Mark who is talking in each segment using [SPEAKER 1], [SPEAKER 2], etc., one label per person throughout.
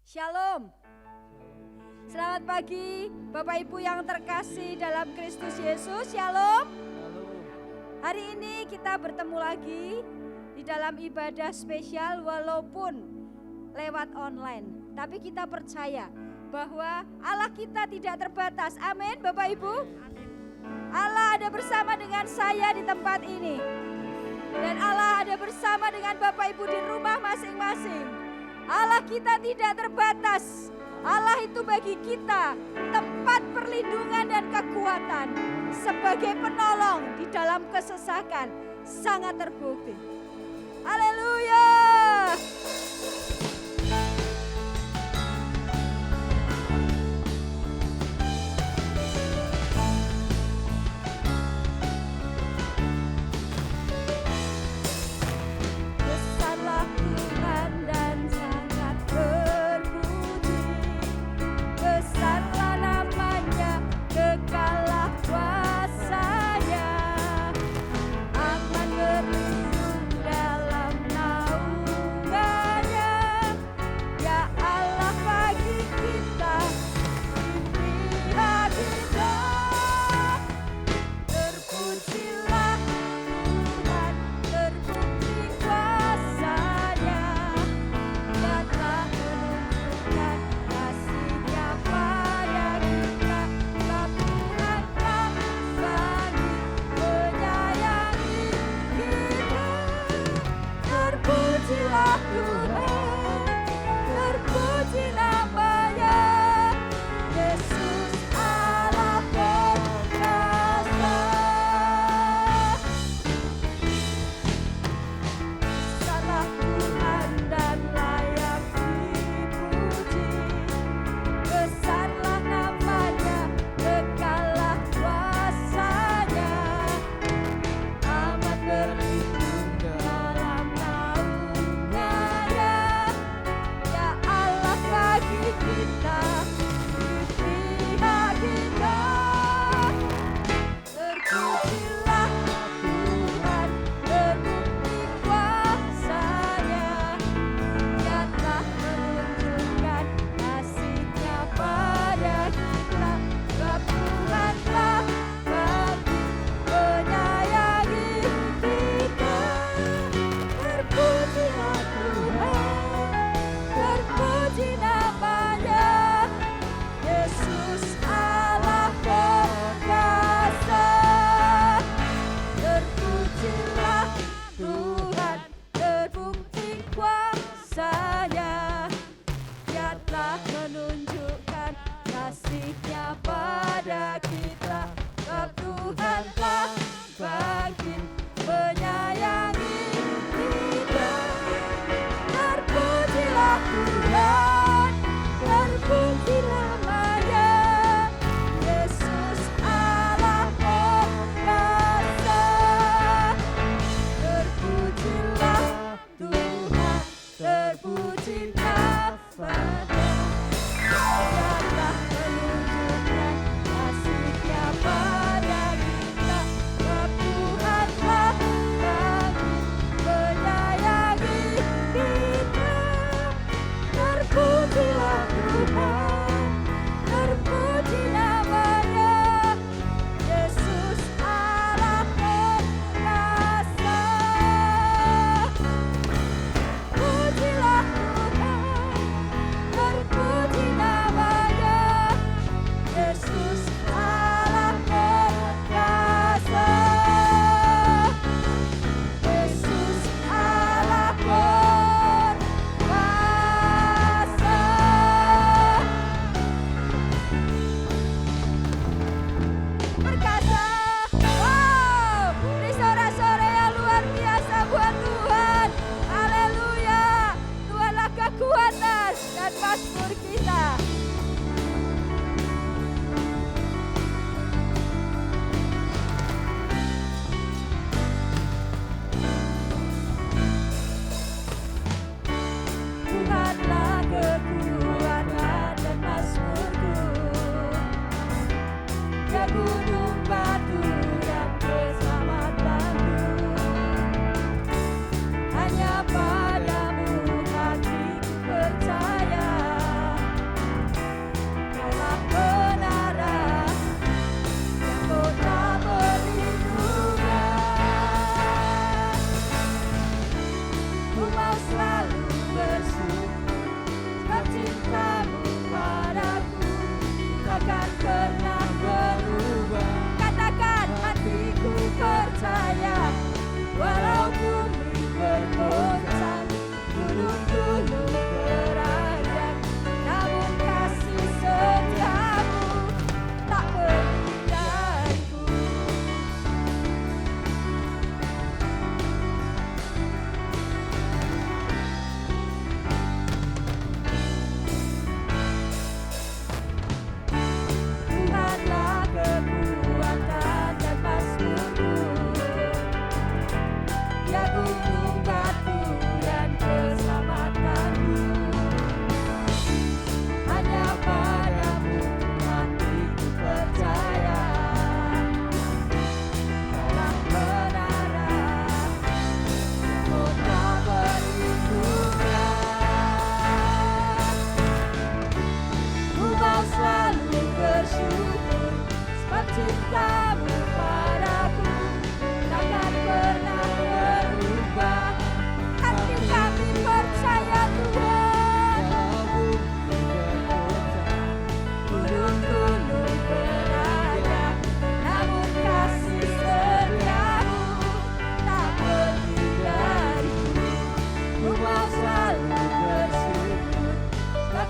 [SPEAKER 1] Shalom. Selamat pagi Bapak Ibu yang terkasih dalam Kristus Yesus. Shalom. Hari ini kita bertemu lagi di dalam ibadah spesial walaupun lewat online. Tapi kita percaya bahwa Allah kita tidak terbatas. Amin Bapak Ibu. Allah ada bersama dengan saya di tempat ini. Dan Allah ada bersama dengan Bapak Ibu di rumah masing-masing. Allah kita tidak terbatas. Allah itu bagi kita tempat perlindungan dan kekuatan sebagai penolong di dalam kesesakan sangat terbukti. Haleluya.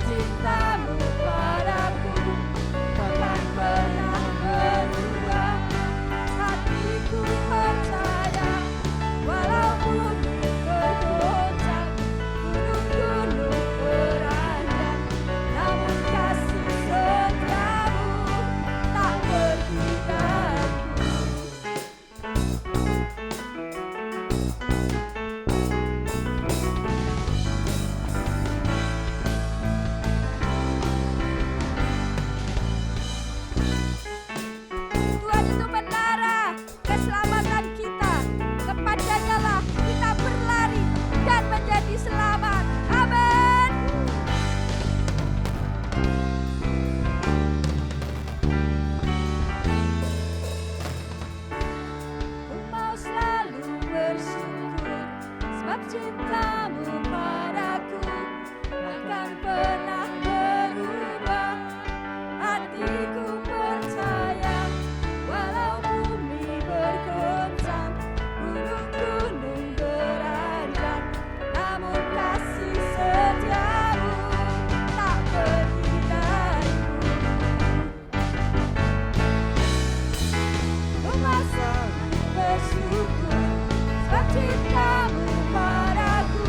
[SPEAKER 1] cintamu padaku takkan pernah berubah. Hatiku percaya walau bumi bergoncang, gunung-gunung beranjak, namun kasih setiamu tak pergi dariku. Tuhan itu menara keselamatan kita. Kepadanya lah kita berlari dan menjadi selamat. Amin. Ku mau selalu bersyukur sebab cintamu padaku takkan pernah berubah. Hatiku percaya walau bumi bergoncang, gunung-gunung beranjak, namun kasih setiamu tak pergi dariku. Ku mau selalu bersyukur sebab cintamu padaku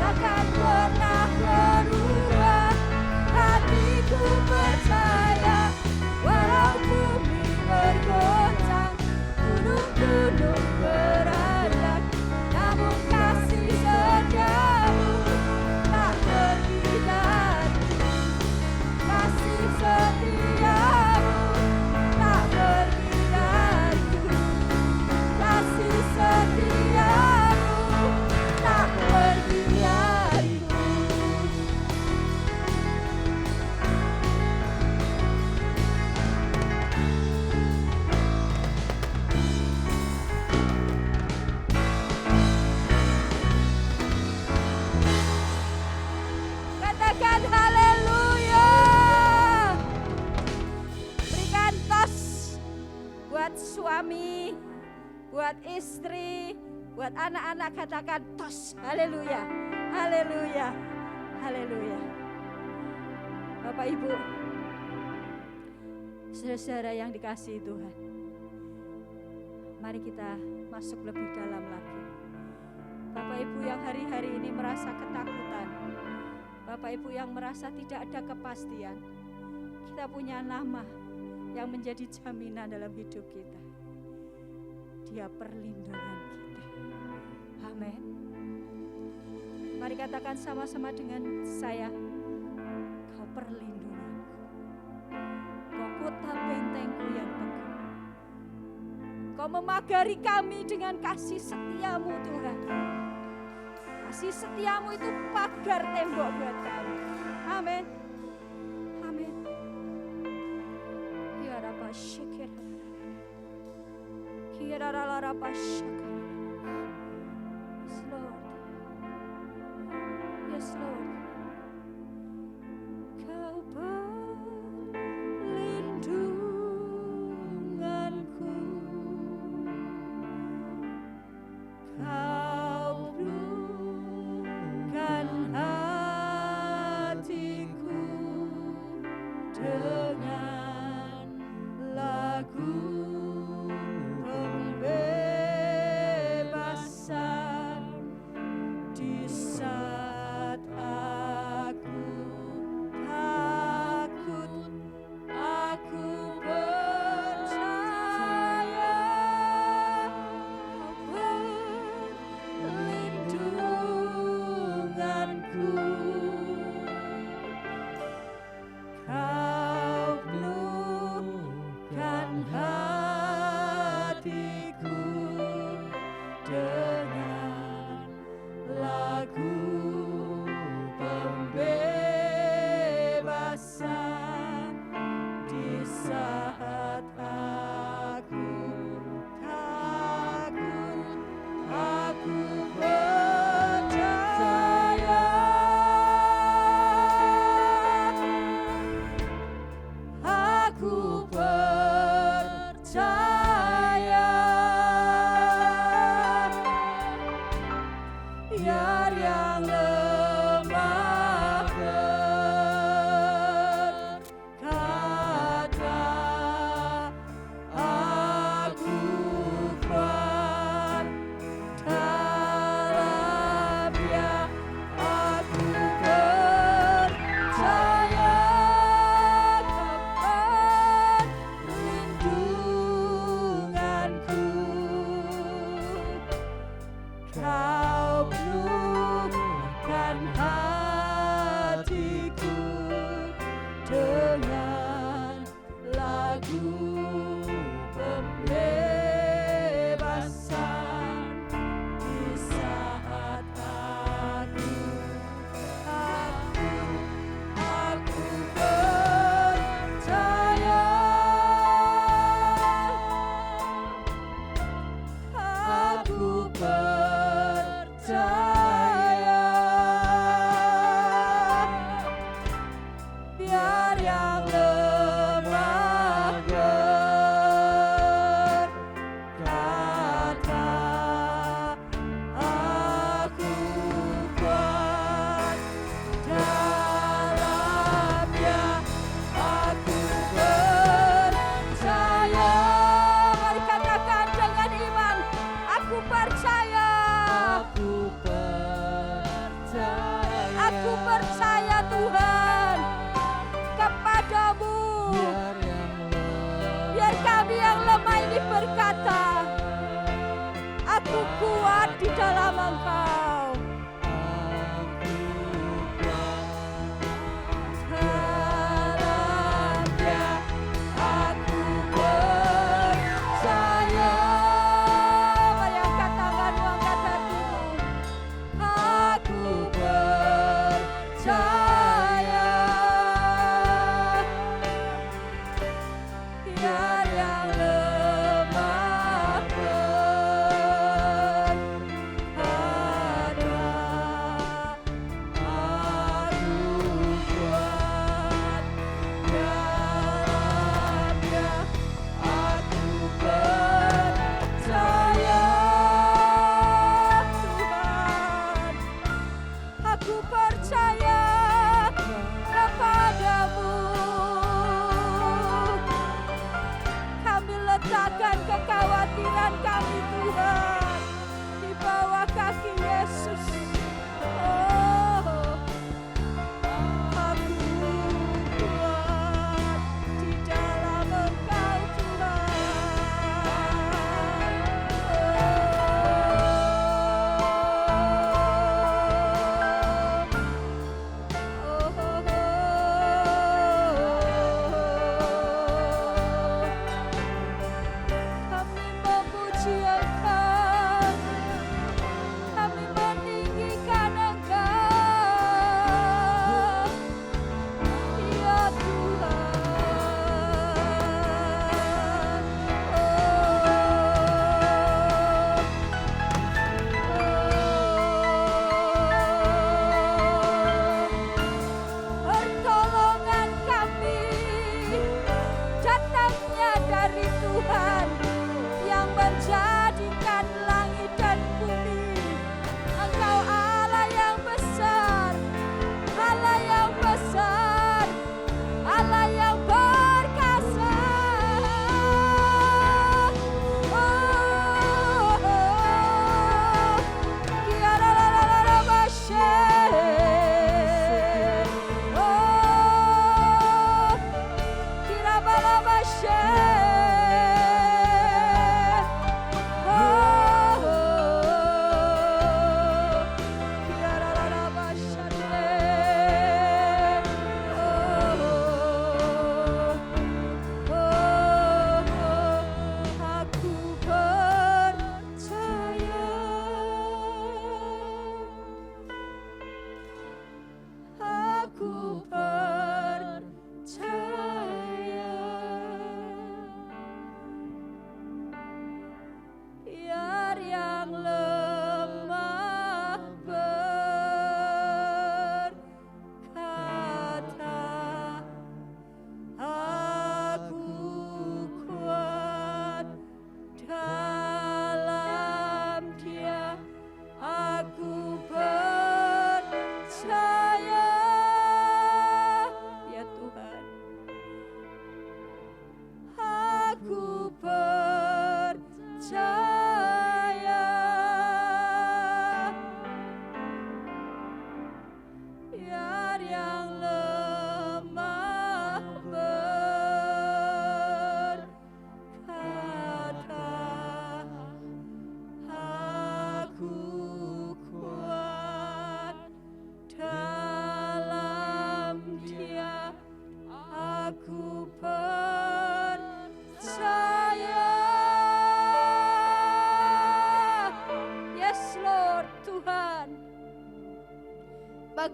[SPEAKER 1] takkan pernah berubah. Hatiku percaya walau bumi bergoncang, gunung-gunung beranjak, namun kasih setiamu tak pergi dariku. Kasih setiamu tak pergi dariku. Kasih setiamu tak pergi dariku. Katakan haleluya. Berikan tos buat suami, buat istri, buat anak-anak, katakan tos. Haleluya. Haleluya. Haleluya. Bapak Ibu, saudara-saudara yang dikasihi Tuhan, mari kita masuk lebih dalam lagi. Bapak Ibu yang hari-hari ini merasa ketakutan, Bapak Ibu yang merasa tidak ada kepastian, kita punya nama yang menjadi jaminan dalam hidup kita. Dia perlindungan kita. Amin. Mari katakan sama-sama dengan saya, Kau perlindunganku, Kau kota bentengku yang teguh. Kau memagari kami dengan kasih setiamu Tuhan. Kasih setiamu itu pagar tembok buat kami. Amin. Amin. Ya Rabba syikir. Kira Rabba syikir. Yes Lord. Yes Lord. Kau perlindunganku. Kau bukan hatiku dengan lagu pembebasan di saat aku takut. Aku percaya perlindunganku. Kau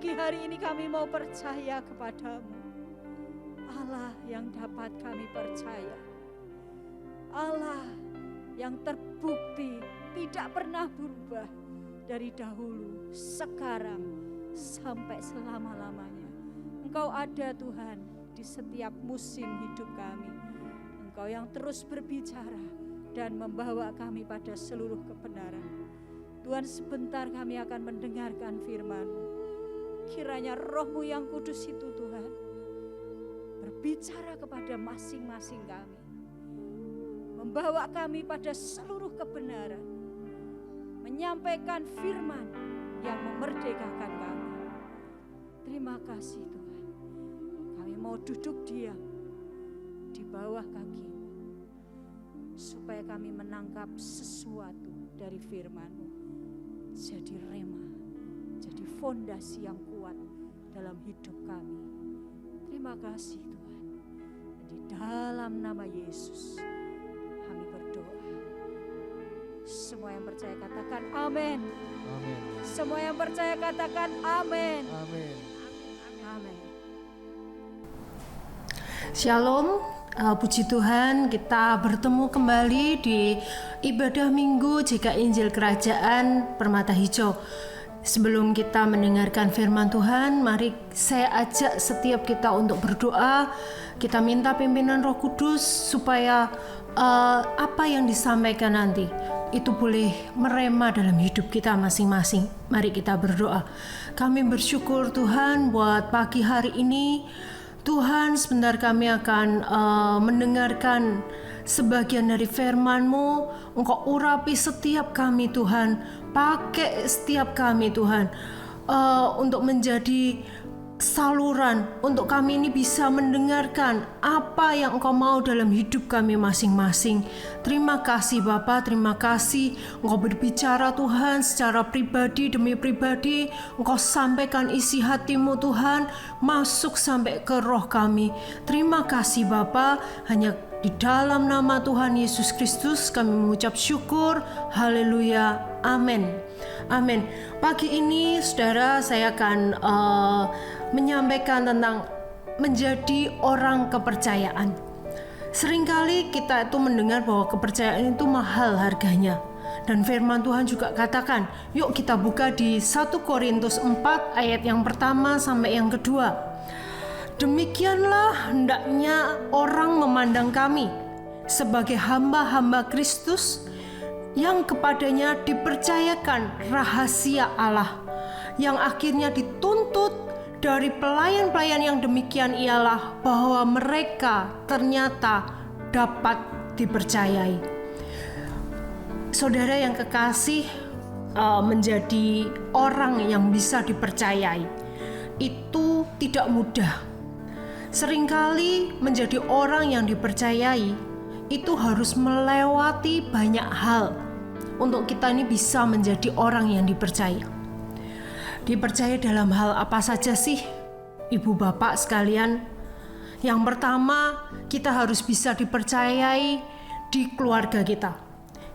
[SPEAKER 1] Pagi hari ini kami mau percaya kepadamu, Allah yang dapat kami percaya, Allah yang terbukti tidak pernah berubah dari dahulu, sekarang, sampai selama-lamanya. Engkau ada Tuhan di setiap musim hidup kami. Engkau yang terus berbicara dan membawa kami pada seluruh kebenaran. Tuhan, sebentar kami akan mendengarkan firman-Mu. Kiranya Roh-Mu yang kudus itu Tuhan berbicara kepada masing-masing kami, membawa kami pada seluruh kebenaran, menyampaikan firman yang memerdekakan kami. Terima kasih Tuhan. Kami mau duduk diam di bawah kaki-Mu, supaya kami menangkap sesuatu dari firman-Mu. Jadi rema, jadi fondasi yang kuat dalam hidup kami. Terima kasih Tuhan. Di dalam nama Yesus kami berdoa. Semua yang percaya katakan amin.
[SPEAKER 2] Amin.
[SPEAKER 1] Semua yang percaya katakan amin.
[SPEAKER 2] Amin.
[SPEAKER 1] Amin.
[SPEAKER 3] Shalom, puji Tuhan, kita bertemu kembali di ibadah Minggu JK Injil Kerajaan Permata Hijau. Sebelum kita mendengarkan firman Tuhan, mari saya ajak setiap kita untuk berdoa. Kita minta pimpinan Roh Kudus supaya apa yang disampaikan nanti itu boleh merema dalam hidup kita masing-masing. Mari kita berdoa. Kami bersyukur Tuhan buat pagi hari ini. Tuhan, sebentar kami akan mendengarkan sebagian dari firman-Mu. Engkau urapi setiap kami Tuhan, pakai setiap kami Tuhan, untuk menjadi saluran untuk kami ini bisa mendengarkan apa yang Engkau mau dalam hidup kami masing-masing. Terima kasih Bapa, terima kasih Engkau berbicara Tuhan secara pribadi demi pribadi. Engkau sampaikan isi hati-Mu Tuhan, masuk sampai ke roh kami. Terima kasih Bapa, hanya di dalam nama Tuhan Yesus Kristus kami mengucap syukur. Haleluya, amin. Amin. Pagi ini saudara, saya akan menyampaikan tentang menjadi orang kepercayaan. Seringkali kita itu mendengar bahwa kepercayaan itu mahal harganya. Dan firman Tuhan juga katakan, yuk kita buka di 1 Korintus 4 ayat yang pertama sampai yang kedua. Demikianlah hendaknya orang memandang kami sebagai hamba-hamba Kristus yang kepadanya dipercayakan rahasia Allah, yang akhirnya dituntut dari pelayan-pelayan yang demikian ialah bahwa mereka ternyata dapat dipercayai. Saudara yang kekasih, menjadi orang yang bisa dipercayai itu tidak mudah. Seringkali menjadi orang yang dipercayai itu harus melewati banyak hal untuk kita ini bisa menjadi orang yang dipercaya. Dipercaya dalam hal apa saja sih, ibu bapak sekalian? Yang pertama, kita harus bisa dipercayai di keluarga kita.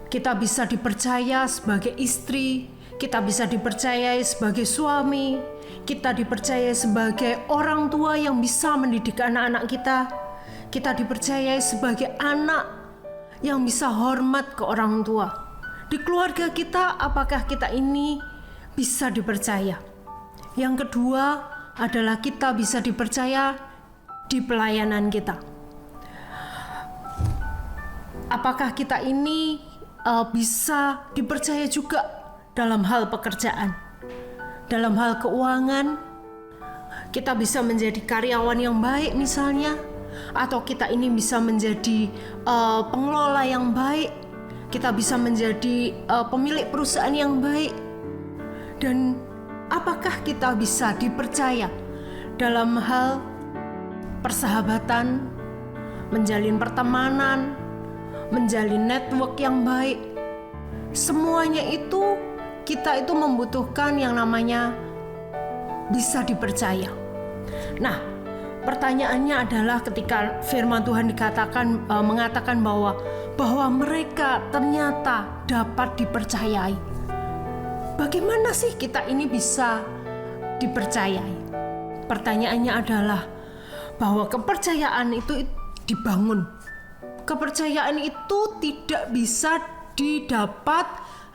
[SPEAKER 3] Kita bisa dipercaya sebagai istri, kita bisa dipercayai sebagai suami, kita dipercaya sebagai orang tua yang bisa mendidik anak-anak kita. Kita dipercayai sebagai anak yang bisa hormat ke orang tua. Di keluarga kita, apakah kita ini bisa dipercaya? Yang kedua adalah kita bisa dipercaya di pelayanan kita. Apakah kita ini bisa dipercaya juga dalam hal pekerjaan, dalam hal keuangan? Kita bisa menjadi karyawan yang baik misalnya, atau kita ini bisa menjadi pengelola yang baik, kita bisa menjadi pemilik perusahaan yang baik. Dan apakah kita bisa dipercaya dalam hal persahabatan, menjalin pertemanan, menjalin network yang baik? Semuanya itu kita itu membutuhkan yang namanya bisa dipercaya. Nah, pertanyaannya adalah ketika firman Tuhan mengatakan bahwa mereka ternyata dapat dipercayai. Bagaimana sih kita ini bisa dipercayai. Pertanyaannya adalah bahwa kepercayaan itu dibangun. Kepercayaan itu tidak bisa didapat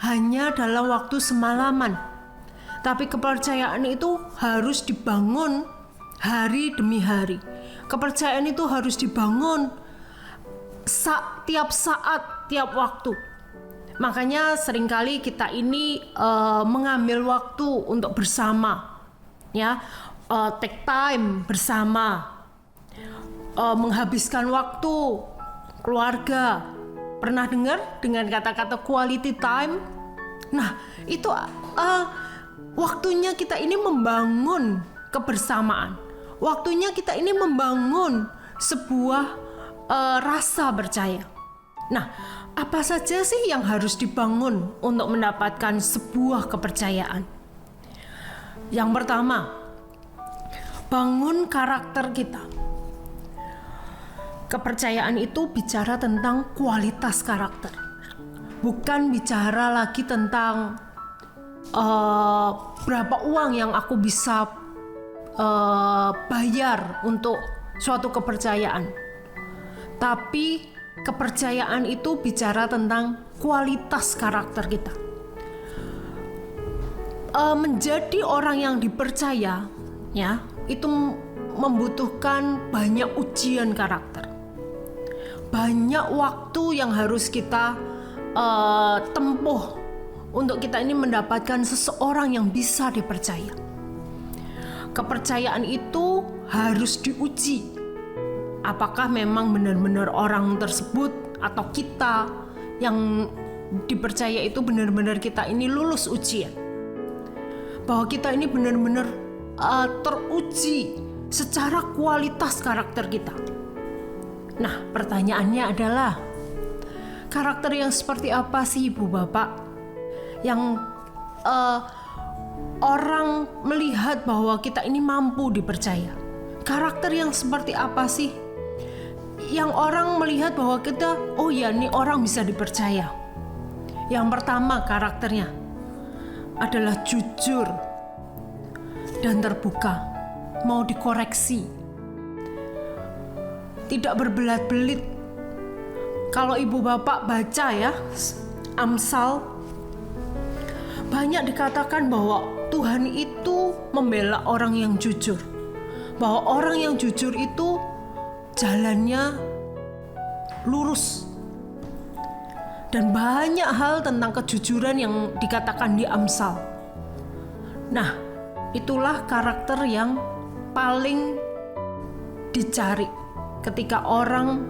[SPEAKER 3] hanya dalam waktu semalaman. Tapi kepercayaan itu harus dibangun hari demi hari. Kepercayaan itu harus dibangun tiap saat, tiap waktu. Makanya seringkali kita ini mengambil waktu untuk bersama, ya, take time bersama, menghabiskan waktu keluarga. Pernah dengar dengan kata-kata quality time? Nah, itu waktunya kita ini membangun kebersamaan. Waktunya kita ini membangun sebuah rasa percaya. Nah, apa saja sih yang harus dibangun untuk mendapatkan sebuah kepercayaan? Yang pertama, bangun karakter kita. Kepercayaan itu bicara tentang kualitas karakter. Bukan bicara lagi tentang berapa uang yang aku bisa bayar untuk suatu kepercayaan. Tapi kepercayaan itu bicara tentang kualitas karakter kita. Menjadi orang yang dipercaya, ya, itu membutuhkan banyak ujian karakter. Banyak waktu yang harus kita tempuh untuk kita ini mendapatkan seseorang yang bisa dipercaya. Kepercayaan itu harus diuji. Apakah memang benar-benar orang tersebut atau kita yang dipercaya itu benar-benar kita ini lulus ujian. Bahwa kita ini benar-benar teruji secara kualitas karakter kita. Nah, pertanyaannya adalah, karakter yang seperti apa sih Ibu Bapak yang orang melihat bahwa kita ini mampu dipercaya? Karakter yang seperti apa sih yang orang melihat bahwa kita, oh ya, ini orang bisa dipercaya? Yang pertama, karakternya adalah jujur dan terbuka, mau dikoreksi, tidak berbelat-belit. Kalau Ibu Bapak baca ya Amsal, banyak dikatakan bahwa Tuhan itu membela orang yang jujur, bahwa orang yang jujur itu jalannya lurus. Dan banyak hal tentang kejujuran yang dikatakan di Amsal. Nah, itulah karakter yang paling dicari ketika orang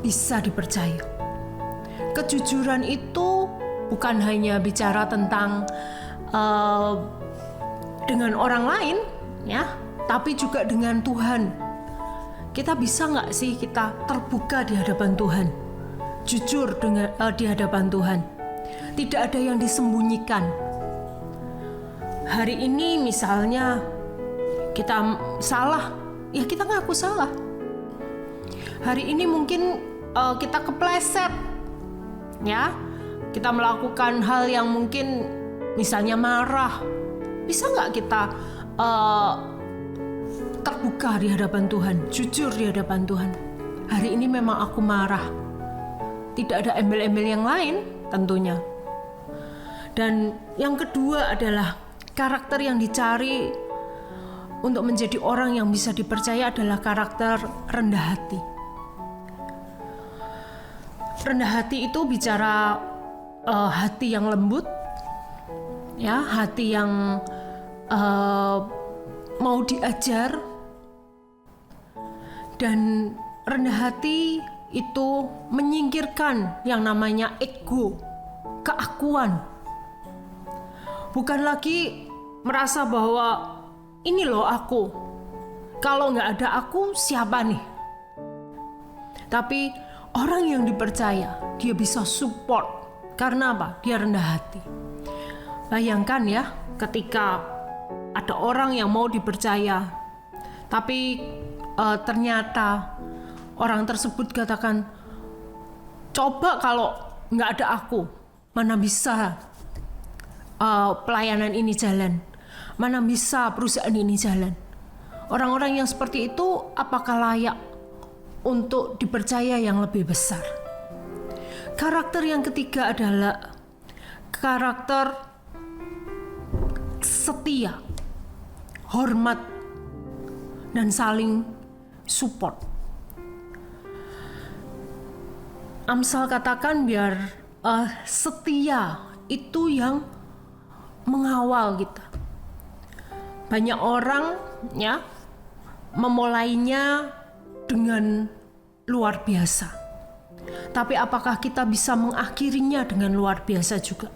[SPEAKER 3] bisa dipercaya. Kejujuran itu bukan hanya bicara tentang dengan orang lain, ya, tapi juga dengan Tuhan. Kita bisa nggak sih kita terbuka di hadapan Tuhan, jujur di hadapan Tuhan, tidak ada yang disembunyikan. Hari ini misalnya kita salah, ya kita ngaku salah. Hari ini mungkin kita kepleset, ya, kita melakukan hal yang mungkin misalnya marah. Bisa nggak kita terbuka di hadapan Tuhan, jujur di hadapan Tuhan? Hari ini memang aku marah. Tidak ada embel-embel yang lain tentunya. Dan yang kedua adalah karakter yang dicari untuk menjadi orang yang bisa dipercaya adalah karakter rendah hati. Rendah hati itu bicara hati yang lembut, ya, hati yang mau diajar. Dan rendah hati itu menyingkirkan yang namanya ego, keakuan. Bukan lagi merasa bahwa ini loh aku, kalau nggak ada aku siapa nih? Tapi orang yang dipercaya, dia bisa support. Karena apa? Dia rendah hati. Bayangkan ya, ketika ada orang yang mau dipercaya, tapi ternyata orang tersebut katakan, coba kalau nggak ada aku, mana bisa pelayanan ini jalan, Mana bisa perusahaan ini jalan? Orang-orang yang seperti itu apakah layak untuk dipercaya yang lebih besar? Karakter yang ketiga adalah karakter setia, hormat, dan saling support. Amsal katakan biar setia itu yang mengawal kita. Banyak orang ya memulainya dengan luar biasa. Tapi apakah kita bisa mengakhirinya dengan luar biasa juga?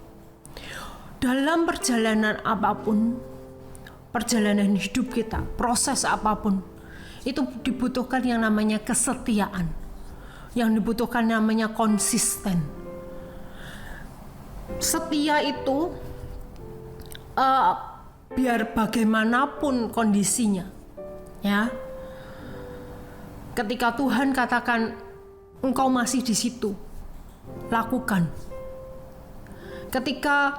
[SPEAKER 3] Dalam perjalanan apapun, perjalanan hidup kita, proses apapun, itu dibutuhkan yang namanya kesetiaan. Yang dibutuhkan namanya konsisten. Setia itu biar bagaimanapun kondisinya, ya. Ketika Tuhan katakan engkau masih di situ, lakukan. Ketika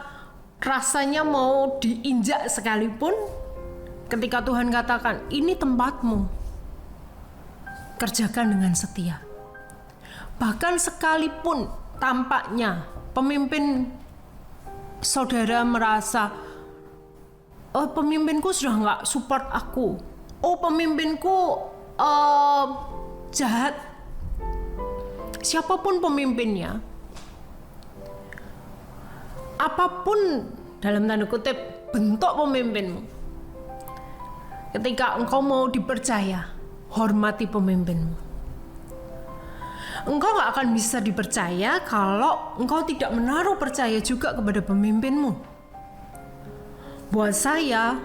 [SPEAKER 3] rasanya mau diinjak sekalipun, ketika Tuhan katakan ini tempatmu, kerjakan dengan setia. Bahkan sekalipun tampaknya pemimpin saudara merasa, oh pemimpinku sudah nggak support aku, oh pemimpinku jahat. Siapapun pemimpinnya, apapun dalam tanda kutip bentuk pemimpinmu, ketika engkau mau dipercaya, hormati pemimpinmu. Engkau gak akan bisa dipercaya kalau engkau tidak menaruh percaya juga kepada pemimpinmu. Buat saya,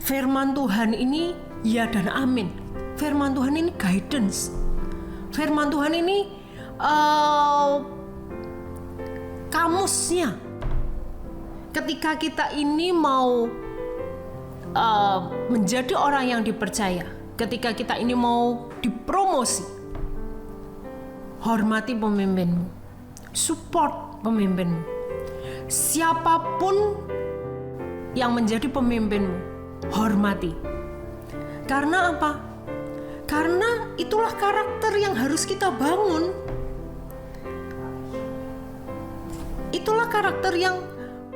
[SPEAKER 3] firman Tuhan ini ya dan amin. Firman Tuhan ini guidance. Firman Tuhan ini kamusnya. Ketika kita ini mau menjadi orang yang dipercaya, ketika kita ini mau dipromosi, hormati pemimpinmu, support pemimpinmu. Siapapun yang menjadi pemimpinmu, hormati. Karena apa? Karena itulah karakter yang harus kita bangun. Itulah karakter yang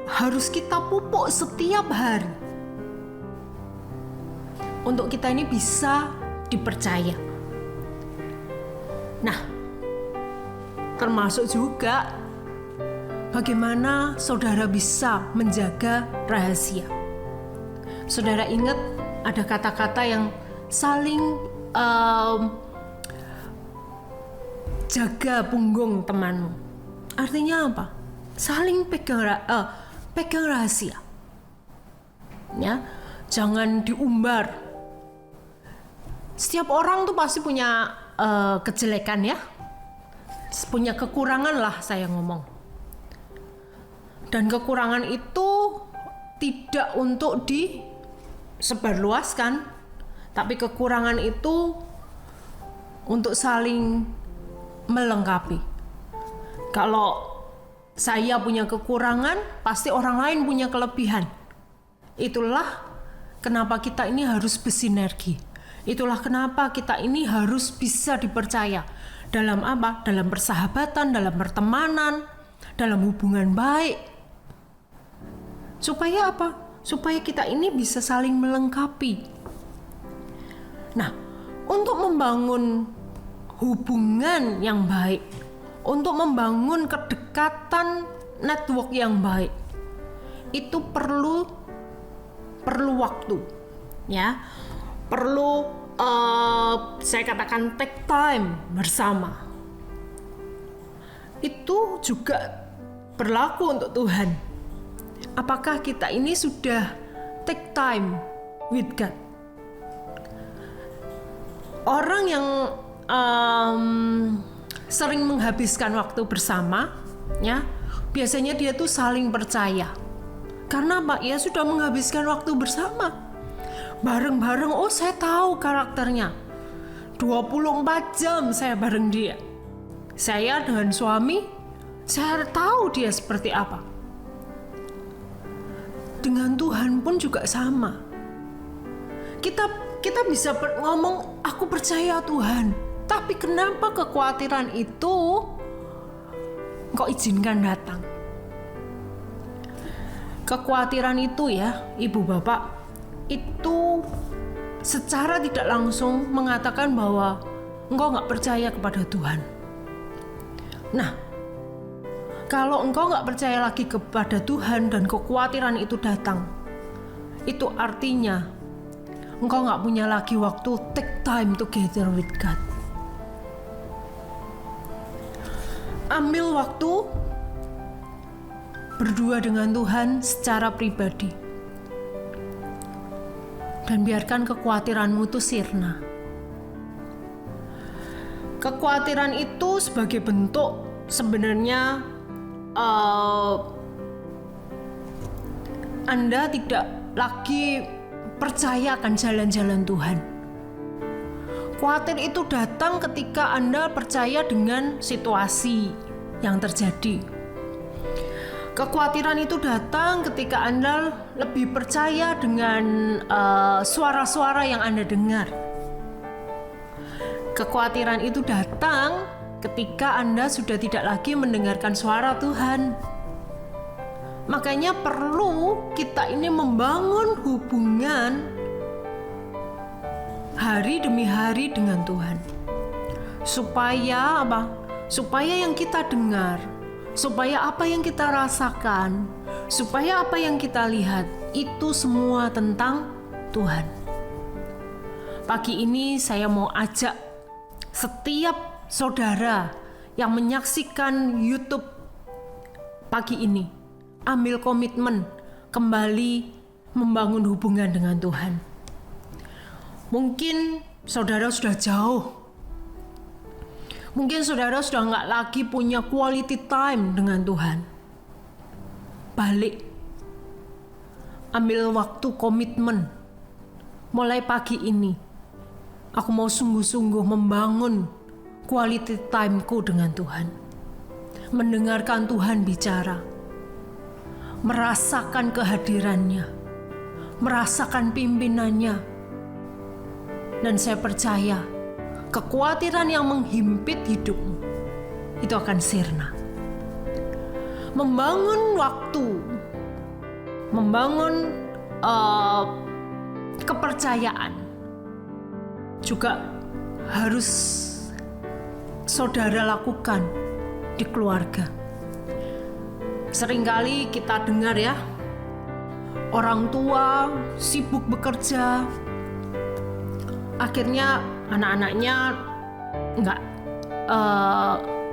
[SPEAKER 3] harus kita pupuk setiap hari. Untuk kita ini bisa dipercaya. Nah, termasuk juga bagaimana saudara bisa menjaga rahasia. Saudara ingat ada kata-kata yang saling jaga punggung temanmu. Artinya apa? Saling pegang rahasia. Ya, jangan diumbar. Setiap orang tuh pasti punya kejelekan ya. Punya kekurangan lah saya ngomong. Dan kekurangan itu tidak untuk disebarluaskan, tapi kekurangan itu untuk saling melengkapi. Kalau saya punya kekurangan, pasti orang lain punya kelebihan. Itulah kenapa kita ini harus bersinergi. Itulah kenapa kita ini harus bisa dipercaya. Dalam apa? Dalam persahabatan, dalam pertemanan, dalam hubungan baik. Supaya apa? Supaya kita ini bisa saling melengkapi. Nah, untuk membangun hubungan yang baik, untuk membangun kedekatan network yang baik, itu perlu waktu, ya. Perlu saya katakan take time bersama. Itu juga berlaku untuk Tuhan. Apakah kita ini sudah take time with God? Orang yang sering menghabiskan waktu bersama, ya, biasanya dia tuh saling percaya. Karena apa? Ya sudah menghabiskan waktu bersama. Bareng-bareng, oh saya tahu karakternya. 24 jam saya bareng dia. Saya dengan suami, saya tahu dia seperti apa. dengan Tuhan pun juga sama. Kita bisa ngomong, aku percaya Tuhan, tapi kenapa kekhawatiran itu Engkau izinkan datang? Kekhawatiran itu ya, Ibu Bapak, itu secara tidak langsung mengatakan bahwa engkau gak percaya kepada Tuhan. Nah, kalau engkau gak percaya lagi kepada Tuhan dan kekhawatiran itu datang, itu artinya engkau gak punya lagi waktu take time together with God. Ambil waktu berdua dengan Tuhan secara pribadi. Dan biarkan kekhawatiranmu itu sirna. Kekhawatiran itu sebagai bentuk sebenarnya Anda tidak lagi percaya akan jalan-jalan Tuhan. Khawatir itu datang ketika Anda percaya dengan situasi yang terjadi. Kekhawatiran itu datang ketika Anda lebih percaya dengan suara-suara yang Anda dengar. Kekhawatiran itu datang ketika Anda sudah tidak lagi mendengarkan suara Tuhan. Makanya perlu kita ini membangun hubungan hari demi hari dengan Tuhan. Supaya apa? Supaya yang kita dengar, supaya apa yang kita rasakan, supaya apa yang kita lihat, itu semua tentang Tuhan. Pagi ini saya mau ajak setiap saudara yang menyaksikan YouTube pagi ini, ambil komitmen kembali membangun hubungan dengan Tuhan. Mungkin saudara sudah jauh. Mungkin saudara sudah nggak lagi punya quality time dengan Tuhan. Balik. Ambil waktu komitmen. Mulai pagi ini, aku mau sungguh-sungguh membangun quality time-ku dengan Tuhan. Mendengarkan Tuhan bicara. Merasakan kehadirannya. Merasakan pimpinannya. Dan saya percaya, kekhawatiran yang menghimpit hidupmu itu akan sirna. Membangun waktu, membangun kepercayaan juga harus saudara lakukan di keluarga. Seringkali kita dengar ya, orang tua sibuk bekerja, akhirnya anak-anaknya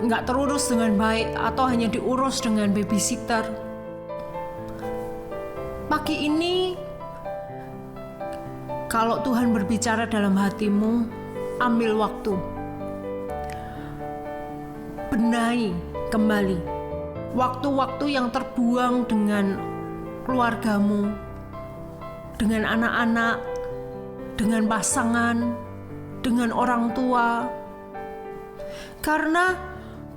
[SPEAKER 3] nggak terurus dengan baik atau hanya diurus dengan babysitter. Pagi ini, kalau Tuhan berbicara dalam hatimu, ambil waktu, benahi kembali waktu-waktu yang terbuang dengan keluargamu, dengan anak-anak, dengan pasangan, dengan orang tua. Karena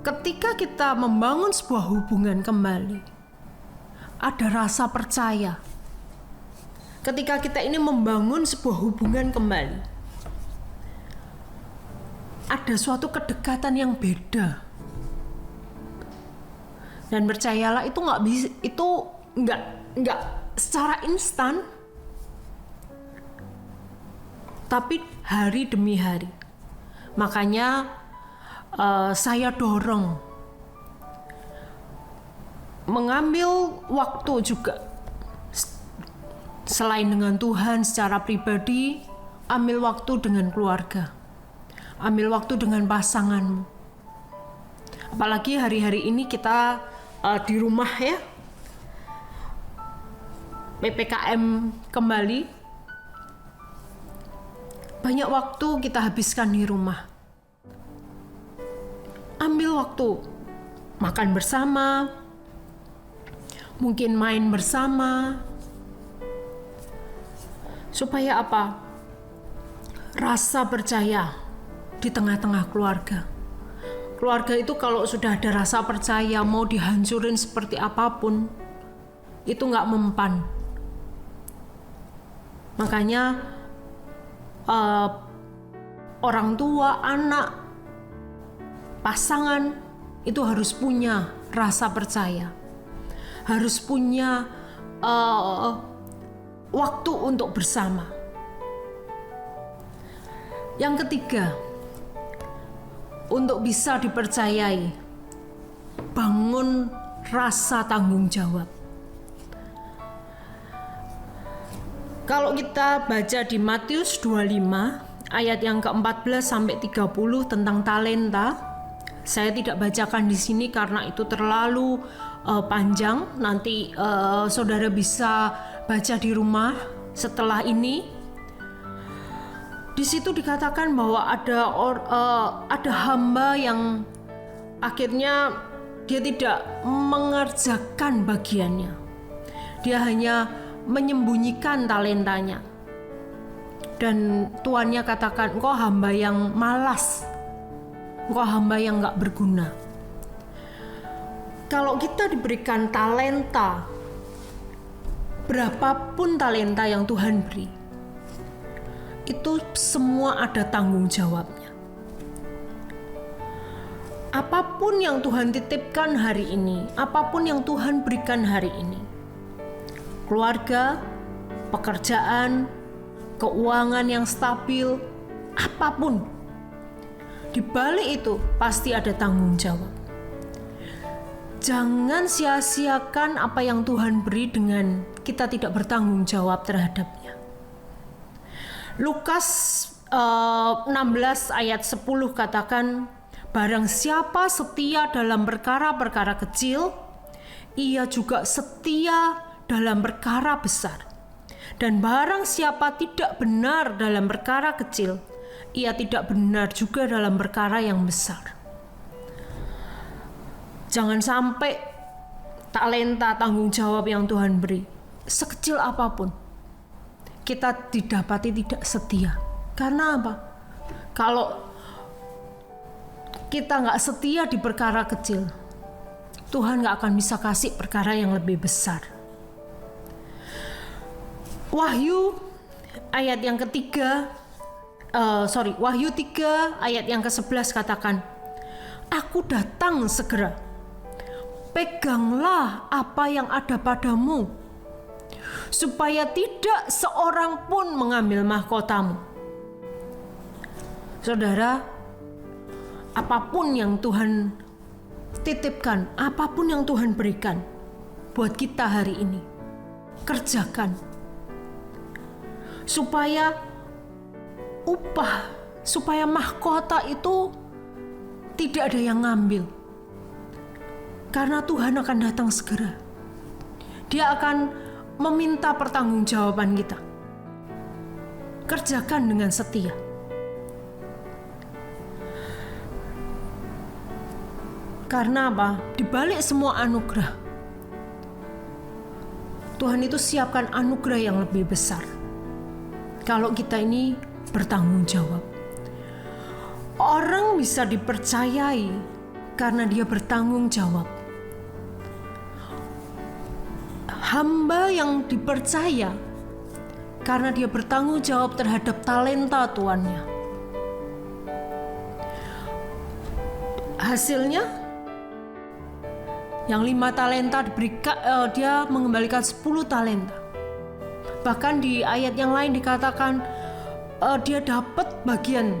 [SPEAKER 3] ketika kita membangun sebuah hubungan kembali, ada rasa percaya. Ketika kita ini membangun sebuah hubungan kembali, ada suatu kedekatan yang beda. Dan percayalah, itu nggak secara instan, tapi hari demi hari. Makanya saya dorong mengambil waktu juga selain dengan Tuhan secara pribadi, ambil waktu dengan keluarga, ambil waktu dengan pasanganmu. Apalagi hari-hari ini kita di rumah ya, PPKM kembali, banyak waktu kita habiskan di rumah. Ambil waktu makan bersama, mungkin main bersama, supaya apa? Rasa percaya di tengah-tengah keluarga. Keluarga itu kalau sudah ada rasa percaya, mau dihancurin seperti apapun, itu nggak mempan. Makanya orang tua, anak, pasangan itu harus punya rasa percaya, harus punya waktu untuk bersama. Yang ketiga, untuk bisa dipercayai, bangun rasa tanggung jawab. Kalau kita baca di Matius 25 ayat yang ke-14 sampai 30 tentang talenta, saya tidak bacakan di sini karena itu terlalu panjang. Nanti saudara bisa baca di rumah setelah ini. Di situ dikatakan bahwa ada hamba yang akhirnya dia tidak mengerjakan bagiannya. Dia hanya menyembunyikan talentanya. Dan tuannya katakan, engkau hamba yang malas, engkau hamba yang gak berguna. Kalau kita diberikan talenta, berapapun talenta yang Tuhan beri, itu semua ada tanggung jawabnya. Apapun yang Tuhan titipkan hari ini, apapun yang Tuhan berikan hari ini, keluarga, pekerjaan, keuangan yang stabil, apapun, di balik itu pasti ada tanggung jawab. Jangan sia-siakan apa yang Tuhan beri dengan kita tidak bertanggung jawab terhadapnya. Lukas 16 ayat 10 katakan, barang siapa setia dalam perkara-perkara kecil, ia juga setia dalam perkara besar. Dan barang siapa tidak benar dalam perkara kecil, ia tidak benar juga dalam perkara yang besar. Jangan sampai talenta tanggung jawab yang Tuhan beri, sekecil apapun, kita didapati tidak setia. Karena apa? Kalau kita nggak setia di perkara kecil, Tuhan nggak akan bisa kasih perkara yang lebih besar. Wahyu ayat yang ketiga, Wahyu 3 ayat yang ke-11 katakan, aku datang segera, peganglah apa yang ada padamu, supaya tidak seorang pun mengambil mahkotamu. Saudara, apapun yang Tuhan titipkan, apapun yang Tuhan berikan buat kita hari ini, kerjakan. Supaya supaya mahkota itu tidak ada yang ngambil. Karena Tuhan akan datang segera. Dia akan meminta pertanggungjawaban kita. Kerjakan dengan setia. Karena apa? Di balik semua anugerah, Tuhan itu siapkan anugerah yang lebih besar. Kalau kita ini bertanggung jawab. Orang bisa dipercayai karena dia bertanggung jawab. Hamba yang dipercaya karena dia bertanggung jawab terhadap talenta tuannya. Hasilnya, yang 5 talenta diberikan, dia mengembalikan 10 talenta. Bahkan di ayat yang lain dikatakan dia dapat bagian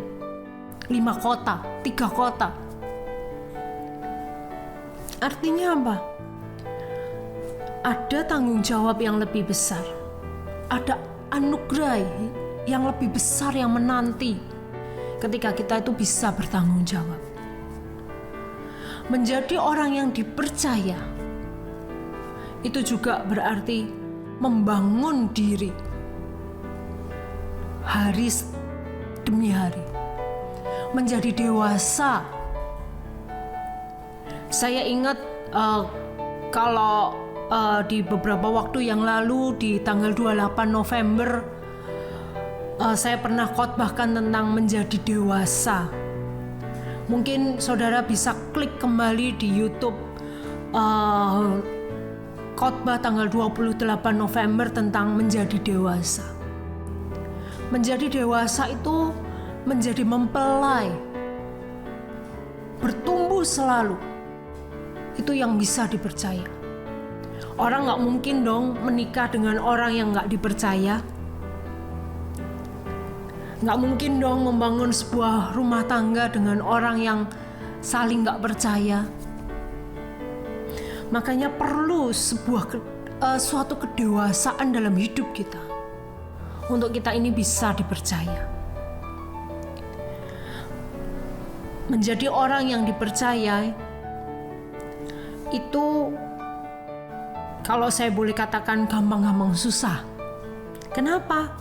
[SPEAKER 3] 5 kota, 3 kota. Artinya apa? Ada tanggung jawab yang lebih besar. Ada anugerah yang lebih besar yang menanti ketika kita itu bisa bertanggung jawab. Menjadi orang yang dipercaya itu juga berarti membangun diri hari demi hari, menjadi dewasa. Saya ingat kalau di beberapa waktu yang lalu, di tanggal 28 November, saya pernah khotbahkan tentang menjadi dewasa. Mungkin saudara bisa klik kembali di YouTube khotbah tanggal 28 November tentang menjadi dewasa. Menjadi dewasa itu menjadi mempelai, bertumbuh selalu. Itu yang bisa dipercaya. Orang gak mungkin dong menikah dengan orang yang gak dipercaya. Gak mungkin dong membangun sebuah rumah tangga dengan orang yang saling gak percaya. Makanya perlu suatu kedewasaan dalam hidup kita untuk kita ini bisa dipercaya. Menjadi orang yang dipercaya itu, kalau saya boleh katakan, gampang-gampang susah. Kenapa?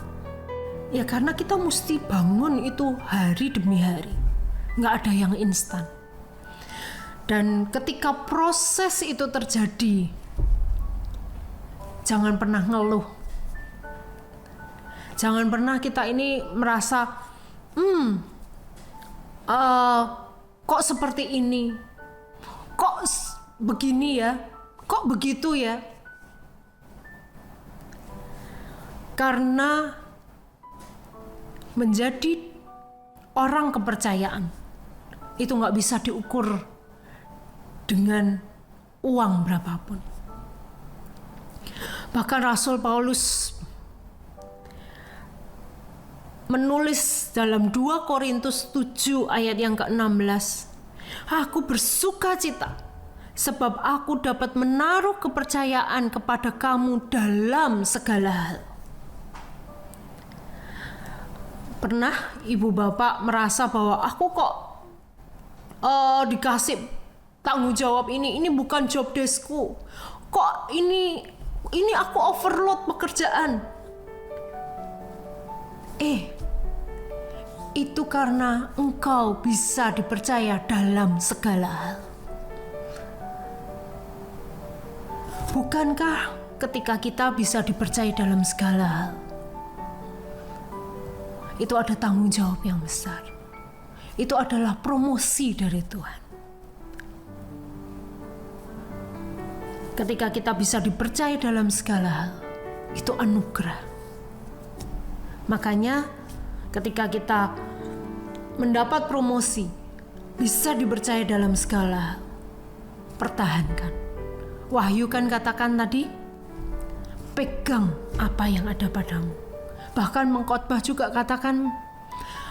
[SPEAKER 3] Ya karena kita mesti bangun itu hari demi hari. Nggak ada yang instan. Dan ketika proses itu terjadi, jangan pernah ngeluh. Jangan pernah kita ini merasa, kok seperti ini? Kok begini ya? Kok begitu ya? Karena menjadi orang kepercayaan itu nggak bisa diukur dengan uang berapapun. Bahkan Rasul Paulus menulis dalam 2 Korintus 7 ayat yang ke-16, aku bersuka cita sebab aku dapat menaruh kepercayaan kepada kamu dalam segala hal. Pernah ibu bapak merasa bahwa aku kok dikasih tanggung jawab ini bukan job deskku. Kok ini aku overload pekerjaan. Itu karena engkau bisa dipercaya dalam segala hal. Bukankah ketika kita bisa dipercaya dalam segala hal, itu ada tanggung jawab yang besar. Itu adalah promosi dari Tuhan. Ketika kita bisa dipercaya dalam segala hal, itu anugerah. Makanya ketika kita mendapat promosi, bisa dipercaya dalam segala hal, pertahankan. Wahyu kan katakan tadi, pegang apa yang ada padamu. Bahkan Mengkhotbah juga katakan,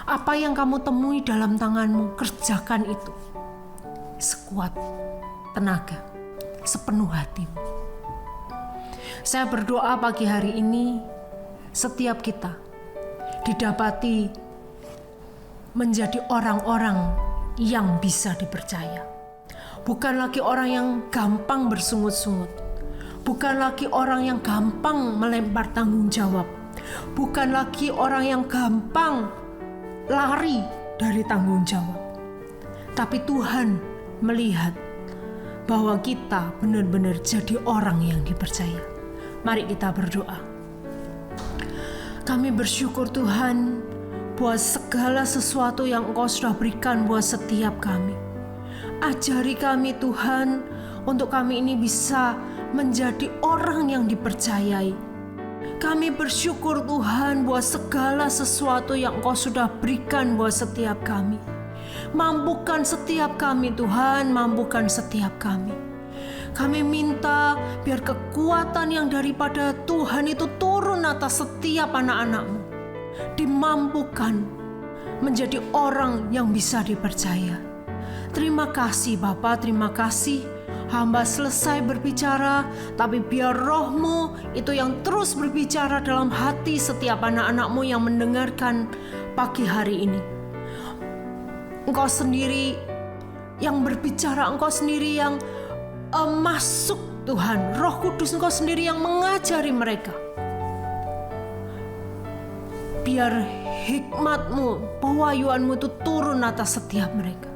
[SPEAKER 3] apa yang kamu temui dalam tanganmu, kerjakan itu sekuat tenaga, sepenuh hatimu. Saya berdoa pagi hari ini setiap kita didapati menjadi orang-orang yang bisa dipercaya. Bukan lagi orang yang gampang bersungut-sungut. Bukan lagi orang yang gampang melempar tanggung jawab. Bukan lagi orang yang gampang lari dari tanggung jawab. Tapi Tuhan melihat bahwa kita benar-benar jadi orang yang dipercaya. Mari kita berdoa. Kami bersyukur Tuhan buat segala sesuatu yang Engkau sudah berikan buat setiap kami. Ajari kami Tuhan untuk kami ini bisa menjadi orang yang dipercayai. Kami bersyukur Tuhan buat segala sesuatu yang Engkau sudah berikan buat setiap kami. Mampukan setiap kami Tuhan, mampukan setiap kami. Kami minta biar kekuatan yang daripada Tuhan itu turun atas setiap anak-anak-Mu. Dimampukan menjadi orang yang bisa dipercaya. Terima kasih Bapa, terima kasih. Hamba selesai berbicara, tapi biar Roh-Mu itu yang terus berbicara dalam hati setiap anak-anak-Mu yang mendengarkan pagi hari ini. Engkau sendiri yang berbicara, Engkau sendiri yang masuk Tuhan. Roh Kudus Engkau sendiri yang mengajari mereka. Biar hikmat-Mu, pewahyuan-Mu itu turun atas setiap mereka.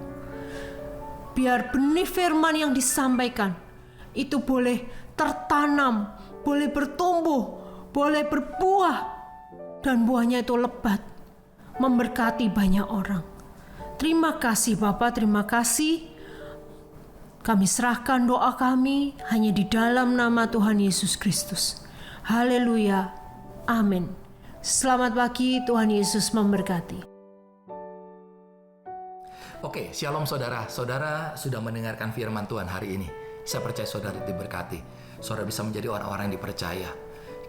[SPEAKER 3] Biar benih firman yang disampaikan itu boleh tertanam, boleh bertumbuh, boleh berbuah, dan buahnya itu lebat, memberkati banyak orang. Terima kasih Bapa, terima kasih. Kami serahkan doa kami hanya di dalam nama Tuhan Yesus Kristus. Haleluya. Amin. Selamat pagi, Tuhan Yesus memberkati.
[SPEAKER 2] Oke, shalom saudara. Saudara sudah mendengarkan firman Tuhan hari ini. Saya percaya saudara diberkati. Saudara bisa menjadi orang-orang yang dipercaya.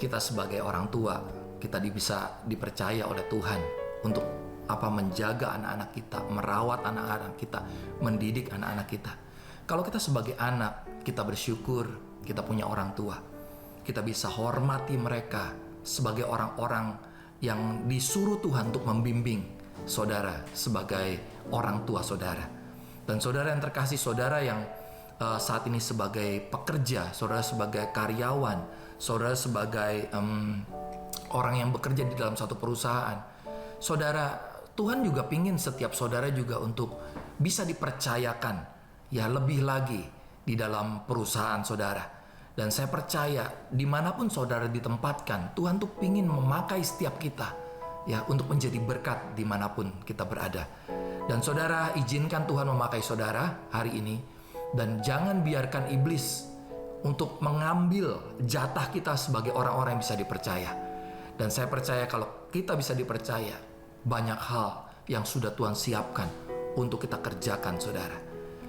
[SPEAKER 2] Kita sebagai orang tua, kita bisa dipercaya oleh Tuhan untuk menjaga anak-anak kita, merawat anak-anak kita, mendidik anak-anak kita. Kalau kita sebagai anak, kita bersyukur kita punya orang tua. Kita bisa hormati mereka sebagai orang-orang yang disuruh Tuhan untuk membimbing saudara sebagai orang tua saudara. Dan saudara yang terkasih, saudara yang saat ini sebagai pekerja, saudara sebagai karyawan, saudara sebagai orang yang bekerja di dalam satu perusahaan, saudara, Tuhan juga pingin setiap saudara juga untuk bisa dipercayakan ya lebih lagi di dalam perusahaan saudara. Dan saya percaya dimanapun saudara ditempatkan, Tuhan tuh pingin memakai setiap kita ya untuk menjadi berkat dimanapun kita berada. Dan saudara, izinkan Tuhan memakai saudara hari ini, dan jangan biarkan iblis untuk mengambil jatah kita sebagai orang-orang yang bisa dipercaya. Dan saya percaya kalau kita bisa dipercaya, banyak hal yang sudah Tuhan siapkan untuk kita kerjakan saudara.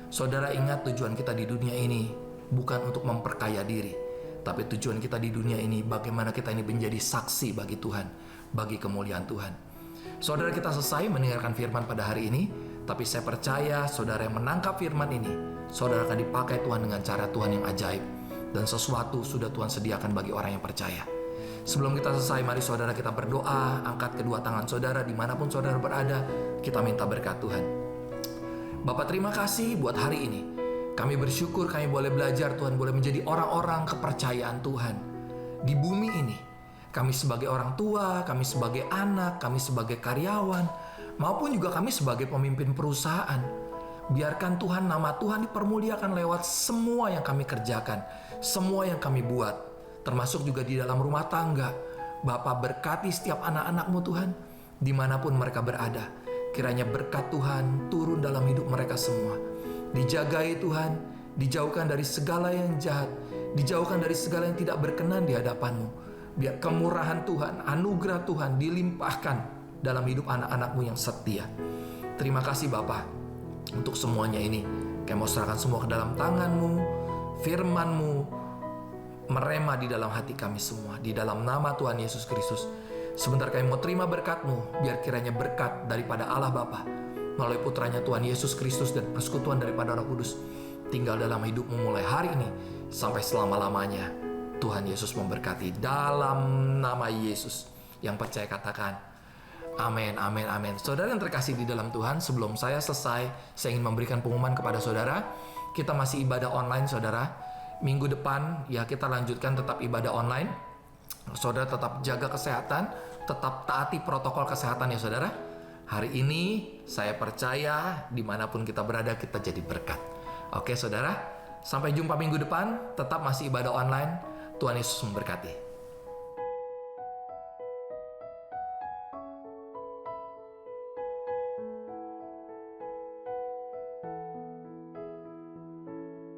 [SPEAKER 2] Saudara, ingat tujuan kita di dunia ini bukan untuk memperkaya diri, tapi tujuan kita di dunia ini bagaimana kita ini menjadi saksi bagi Tuhan, bagi kemuliaan Tuhan. Saudara, kita selesai mendengarkan firman pada hari ini, tapi saya percaya saudara yang menangkap firman ini, saudara akan dipakai Tuhan dengan cara Tuhan yang ajaib, dan sesuatu sudah Tuhan sediakan bagi orang yang percaya. Sebelum kita selesai, mari saudara kita berdoa. Angkat kedua tangan saudara dimanapun saudara berada, kita minta berkat Tuhan. Bapa, terima kasih buat hari ini. Kami bersyukur kami boleh belajar Tuhan, boleh menjadi orang-orang kepercayaan Tuhan di bumi ini. Kami sebagai orang tua, kami sebagai anak, kami sebagai karyawan, maupun juga kami sebagai pemimpin perusahaan. Biarkan Tuhan, nama Tuhan dipermuliakan lewat semua yang kami kerjakan, semua yang kami buat, termasuk juga di dalam rumah tangga. Bapa, berkati setiap anak-anak-Mu Tuhan, dimanapun mereka berada. Kiranya berkat Tuhan turun dalam hidup mereka semua. Dijagai Tuhan, dijauhkan dari segala yang jahat, dijauhkan dari segala yang tidak berkenan di hadapan-Mu. Biar kemurahan Tuhan, anugerah Tuhan dilimpahkan dalam hidup anak-anak-Mu yang setia. Terima kasih Bapa untuk semuanya ini. Kami mau serahkan semua ke dalam tangan-Mu, firman-Mu merema di dalam hati kami semua. Di dalam nama Tuhan Yesus Kristus. Sebentar kami mau terima berkat-Mu, biar kiranya berkat daripada Allah Bapa melalui putranya Tuhan Yesus Kristus dan persekutuan daripada Roh Kudus tinggal dalam hidupmu mulai hari ini sampai selama-lamanya. Tuhan Yesus memberkati dalam nama Yesus. Yang percaya katakan amin, amin, amin. Saudara yang terkasih di dalam Tuhan, sebelum saya selesai, saya ingin memberikan pengumuman kepada saudara. Kita masih ibadah online saudara. Minggu depan ya kita lanjutkan tetap ibadah online. Saudara tetap jaga kesehatan, tetap taati protokol kesehatan ya saudara. Hari ini saya percaya dimanapun kita berada kita jadi berkat. Oke saudara, sampai jumpa minggu depan. Tetap masih ibadah online. Tuhan Yesus memberkati.